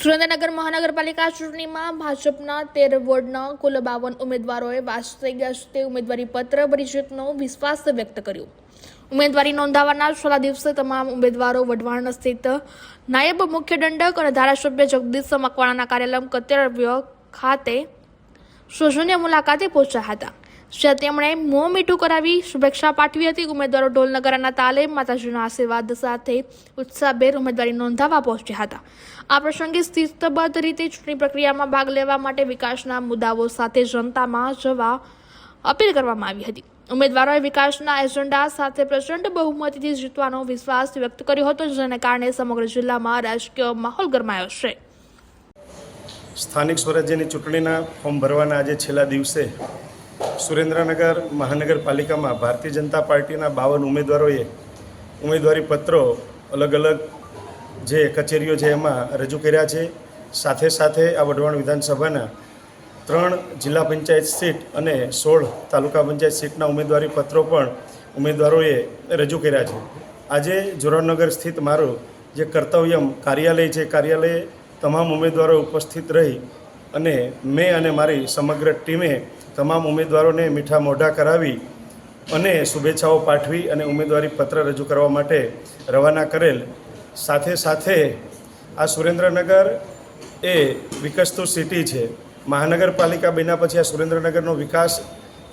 સુરેન્દ્રનગર મહાનગરપાલિકા ચૂંટણીમાં ભાજપના 13 વોર્ડના કુલ 52 ઉમેદવારોએ વાજતે ગાજતે ઉમેદવારી પત્ર ભરી જીતનો વિશ્વાસ વ્યક્ત કર્યો। ઉમેદવારી નોંધાવવાના છેલ્લા દિવસે તમામ ઉમેદવારો વઢવાણ સ્થિત નાયબ મુખ્ય દંડક અને ધારાસભ્ય જગદીશ મકવાણાના કાર્યાલય કર્તવ્ય ખાતે સૌજન્ય મુલાકાતે પહોંચ્યા હતા, જ્યાં તેમણે મોં મીઠું કરાવી શુભેચ્છા પાઠવી હતી। ઉમેદવારો ઢોલ નગારાના તાલે માતાજીના આશીર્વાદ સાથે ઉત્સાહભેર ઉમેદવારી નોંધાવવા પહોંચ્યા હતા। આ પ્રસંગે શિસ્તબદ્ધ રીતે ચૂંટણી પ્રક્રિયામાં ભાગ લેવા માટે વિકાસના મુદ્દાઓ સાથે જનતામાં જવા અપીલ કરવામાં આવી હતી। ઉમેદવારોએ વિકાસના એજન્ડા સાથે પ્રચંડ બહુમતીથી જીતવાનો વિશ્વાસ વ્યક્ત કર્યો હતો, જેને કારણે સમગ્ર જિલ્લામાં રાજકીય માહોલ ગરમાયો છે। સ્થાનિક સ્વરાજ્યની ચૂંટણીના ફોર્મ ભરવાના આજે છેલ્લા દિવસે સુરેન્દ્રનગર મહાનગરપાલિકામાં ભારતીય જનતા પાર્ટીના 52 ઉમેદવારોએ ઉમેદવારી પત્રો અલગ અલગ જે કચેરીઓ છે એમાં રજૂ કર્યા છે। સાથે સાથે આ વઢવાણ વિધાનસભાના 3 જિલ્લા પંચાયત સીટ અને 16 તાલુકા પંચાયત સીટના ઉમેદવારી પત્રો પણ ઉમેદવારોએ રજૂ કર્યા છે। આજે જોરાવનગર સ્થિત મારું જે કર્તવ્યમ કાર્યાલય છે, કાર્યાલયે તમામ ઉમેદવારો ઉપસ્થિત રહી અને મેં અને મારી સમગ્ર ટીમે તમામ ઉમેદવારોને મીઠા મોઢા કરાવી અને શુભેચ્છાઓ પાઠવી અને ઉમેદવારી પત્ર રજૂ કરવા માટે રવાના કરેલ। સાથે સાથે આ સુરેન્દ્રનગર એ વિકસતું સિટી છે। મહાનગરપાલિકા બન્યા પછી આ સુરેન્દ્રનગરનો વિકાસ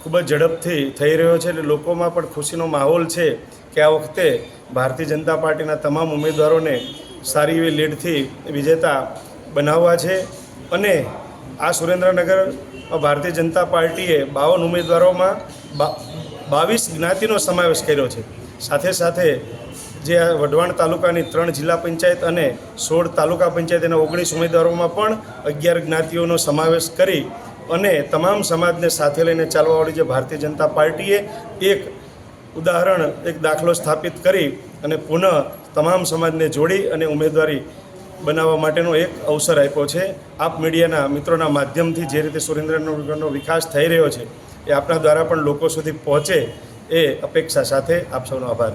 ખૂબ જ ઝડપથી થઈ રહ્યો છે, એટલે લોકોમાં પણ ખુશીનો માહોલ છે કે આ વખતે ભારતીય જનતા પાર્ટીના તમામ ઉમેદવારોને સારી એવી લીડથી વિજેતા બનાવવા છે। અને આ સુરેન્દ્રનગર ભારતીય જનતા પાર્ટીએ 52 ઉમેદવારોમાં 22 જ્ઞાતિનો સમાવેશ કર્યો છે। સાથે સાથે જે આ વઢવાણ તાલુકાની 3 જિલ્લા પંચાયત અને 16 તાલુકા પંચાયત અને 19 ઉમેદવારોમાં પણ 11 જ્ઞાતિઓનો સમાવેશ કરી અને તમામ સમાજને સાથે લઈને ચાલવાવાળી જે ભારતીય જનતા પાર્ટીએ એક ઉદાહરણ, એક દાખલો સ્થાપિત કરી અને પુનઃ તમામ સમાજને જોડી અને ઉમેદવારી બનાવવા માટેનો એક અવસર આપ્યો છે। આપ મીડિયાના મિત્રોના માધ્યમથી જે રીતે સુરેન્દ્રનગરનો વિકાસ થઈ રહ્યો છે એ આપના દ્વારા પણ લોકો સુધી પહોંચે એ અપેક્ષા સાથે આપ સૌનો આભાર।